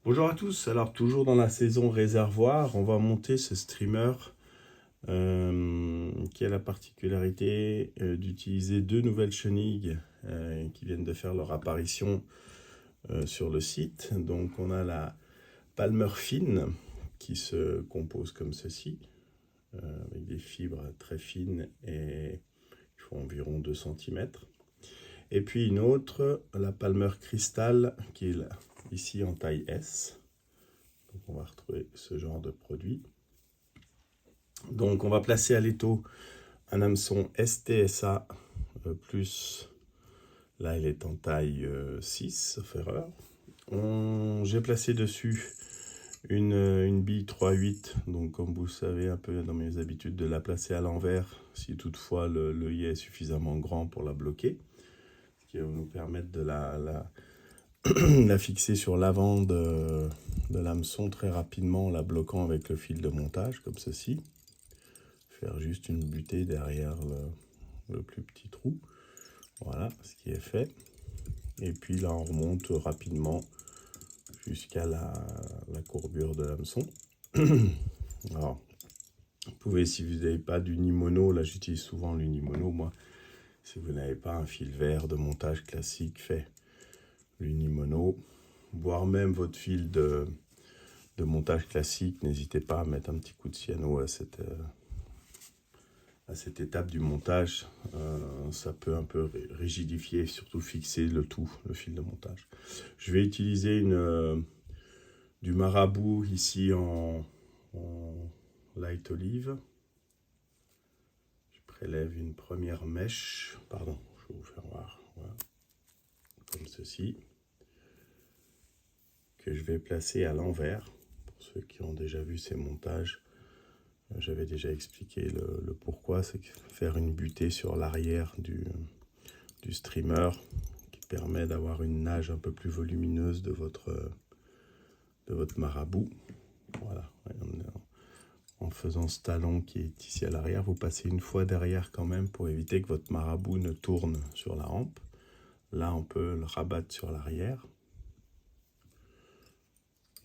Bonjour à tous, alors toujours dans la saison réservoir, on va monter ce streamer qui a la particularité d'utiliser deux nouvelles chenilles qui viennent de faire leur apparition sur le site. Donc on a la Palmer fine qui se compose comme ceci, avec des fibres très fines et qui font environ 2 cm. Et puis une autre, la Palmer Crystal, qui est ici en taille S. Donc on va retrouver ce genre de produit. Donc on va placer à l'étau un hameçon STSA plus, là il est en taille 6, sauf erreur. J'ai placé dessus une bille 3,8, donc comme vous le savez un peu dans mes habitudes de la placer à l'envers, si toutefois l'œillet est suffisamment grand pour la bloquer, ce qui va nous permettre de la fixer sur l'avant de l'hameçon très rapidement en la bloquant avec le fil de montage, comme ceci. Faire juste une butée derrière le plus petit trou. Voilà ce qui est fait. Et puis là, on remonte rapidement jusqu'à la courbure de l'hameçon. Alors, vous pouvez, si vous n'avez pas d'unimono, là j'utilise souvent l'unimono, moi, si vous n'avez pas un fil vert de montage classique, fait l'unimono, voire même votre fil de montage classique, n'hésitez pas à mettre un petit coup de cyano à cette étape du montage. Ça peut un peu rigidifier, surtout fixer le fil de montage. Je vais utiliser du marabout ici en light olive. Je prélève une première mèche, pardon, je vais vous faire voir, voilà, comme ceci, que je vais placer à l'envers. Pour ceux qui ont déjà vu ces montages, j'avais déjà expliqué le pourquoi, c'est faire une butée sur l'arrière du streamer qui permet d'avoir une nage un peu plus volumineuse de votre marabout. Voilà, en faisant ce talon qui est ici à l'arrière, vous passez une fois derrière quand même pour éviter que votre marabout ne tourne sur la hampe. Là, on peut le rabattre sur l'arrière.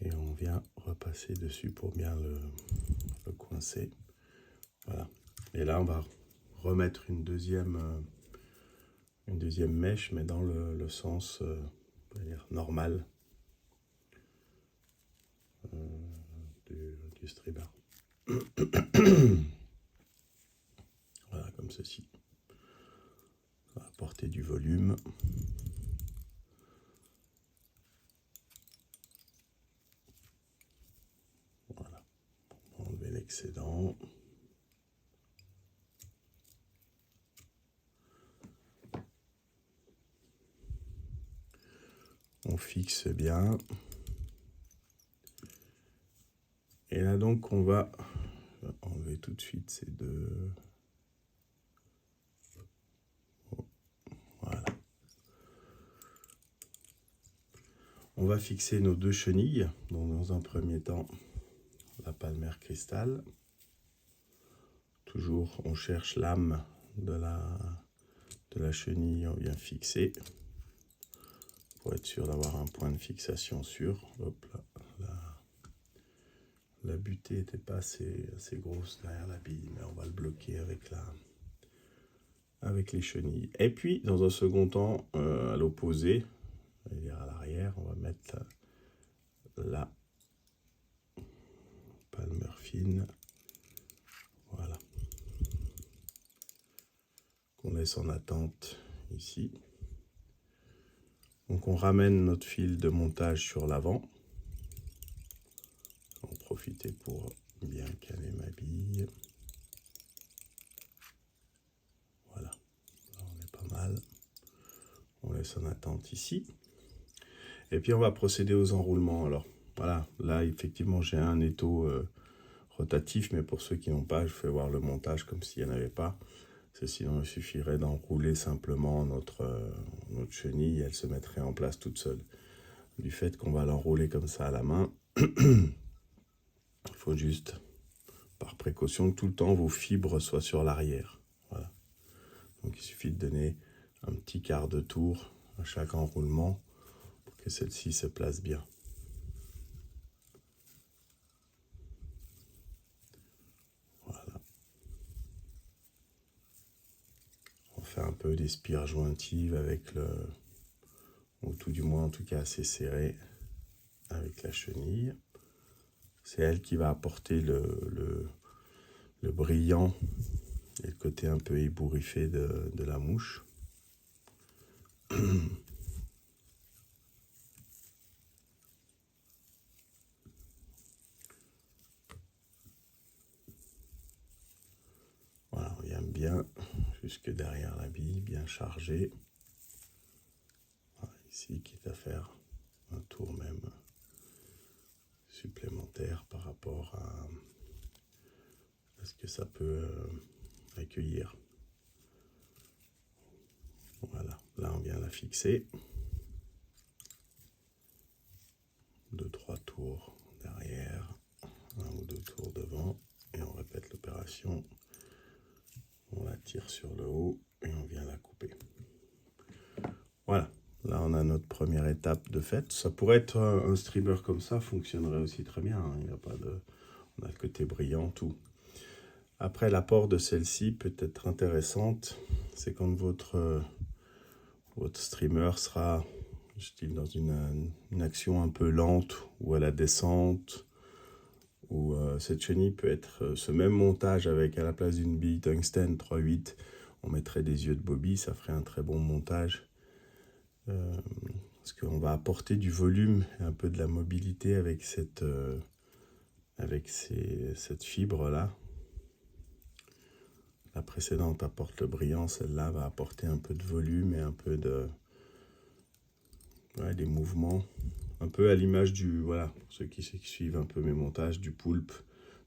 Et on vient repasser dessus pour bien le coincer. Voilà. Et là, on va remettre une deuxième mèche, mais dans le sens on va dire normal du streamer. Voilà, comme ceci. Ça va apporter du volume. Voilà. On va enlever l'excédent. On fixe bien. Et là donc on va enlever tout de suite ces deux. Voilà. On va fixer nos deux chenilles. Donc dans un premier temps, la Palmer Crystal. Toujours on cherche l'âme de la chenille, on vient fixer. Pour être sûr d'avoir un point de fixation sûr. Hop là, la butée n'était pas assez grosse derrière la bille, mais on va le bloquer avec les chenilles. Et puis, dans un second temps, à l'opposé, c'est-à-dire à l'arrière, on va mettre la Palmer fine. Voilà. Qu'on laisse en attente ici. Donc on ramène notre fil de montage sur l'avant. On va en profiter pour bien caler ma bille. Voilà, là on est pas mal. On laisse en attente ici. Et puis on va procéder aux enroulements. Alors voilà, là effectivement j'ai un étau rotatif, mais pour ceux qui n'ont pas, je fais voir le montage comme s'il n'y en avait pas. Sinon il suffirait d'enrouler simplement notre chenille, elle se mettrait en place toute seule. Du fait qu'on va l'enrouler comme ça à la main, il faut juste, par précaution, que tout le temps vos fibres soient sur l'arrière. Voilà. Donc il suffit de donner un petit quart de tour à chaque enroulement pour que celle-ci se place bien. peu des spires jointives avec ou tout du moins en tout cas assez serré avec la chenille. C'est elle qui va apporter le brillant et le côté un peu ébouriffé de la mouche. Voilà, on vient bien jusque derrière la bille, bien chargé. Voilà, ici, quitte à faire un tour même supplémentaire par rapport à ce que ça peut accueillir. Voilà, là on vient la fixer. 2-3 tours derrière, 1 ou 2 tours devant, et on répète l'opération. On la tire sur le haut et on vient la couper. Voilà, là on a notre première étape de fait. Ça pourrait être un streamer comme ça, fonctionnerait aussi très bien. Hein. Il n'y a pas de... On a le côté brillant, tout. Après, l'apport de celle-ci peut être intéressante. C'est quand votre streamer sera, je dis, dans une action un peu lente ou à la descente, où cette chenille peut être ce même montage avec, à la place d'une bille tungstène 3/8, on mettrait des yeux de bobby, ça ferait un très bon montage. Parce qu'on va apporter du volume et un peu de la mobilité avec cette fibre-là. La précédente apporte le brillant, celle-là va apporter un peu de volume et un peu de... Ouais, des mouvements. Un peu à l'image du... Voilà, pour ceux qui suivent un peu mes montages, du poulpe.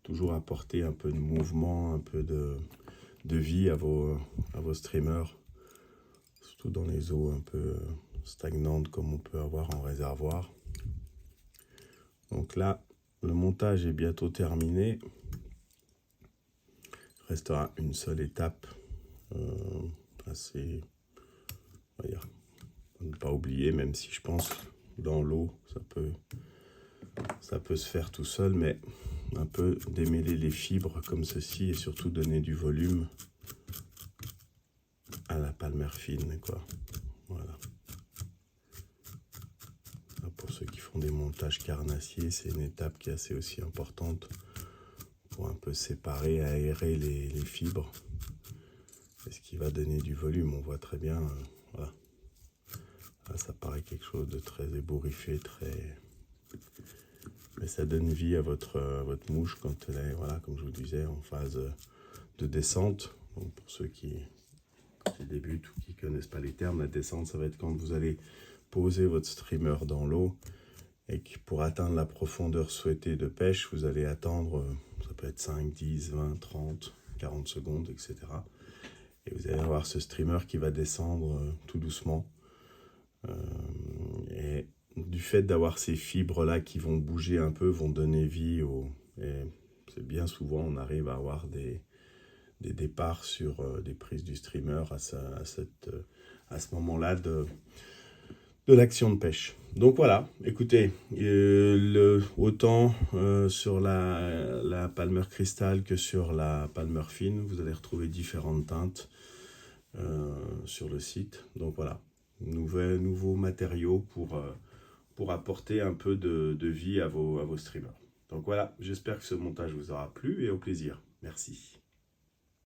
Toujours apporter un peu de mouvement, un peu de vie à vos streamers. Surtout dans les eaux un peu stagnantes comme on peut avoir en réservoir. Donc là, le montage est bientôt terminé. Il restera une seule étape assez, on va dire, ne pas oublier, même si je pense dans l'eau ça peut se faire tout seul, mais un peu démêler les fibres comme ceci et surtout donner du volume à la palmère fine, quoi. Voilà. Pour ceux qui font des montages carnassiers, c'est une étape qui est assez aussi importante pour un peu séparer, aérer les fibres. C'est ce qui va donner du volume. On voit très bien, voilà. Là, ça paraît quelque chose de très ébouriffé, très... Mais ça donne vie à votre mouche quand elle est, voilà, comme je vous disais, en phase de descente. Donc pour ceux qui débutent ou qui ne connaissent pas les termes, la descente, ça va être quand vous allez poser votre streamer dans l'eau et que pour atteindre la profondeur souhaitée de pêche, vous allez attendre, ça peut être 5, 10, 20, 30, 40 secondes, etc. Et vous allez avoir ce streamer qui va descendre tout doucement. Et du fait d'avoir ces fibres-là qui vont bouger un peu, vont donner vie et c'est bien souvent, on arrive à avoir des départs sur des prises du streamer à ce moment-là de l'action de pêche. Donc voilà, écoutez, autant sur la Palmer Crystal que sur la Palmer Fine, vous allez retrouver différentes teintes sur le site. Donc voilà, nouveaux matériaux pour apporter un peu de vie à vos streamers. Donc voilà, j'espère que ce montage vous aura plu et au plaisir. Merci.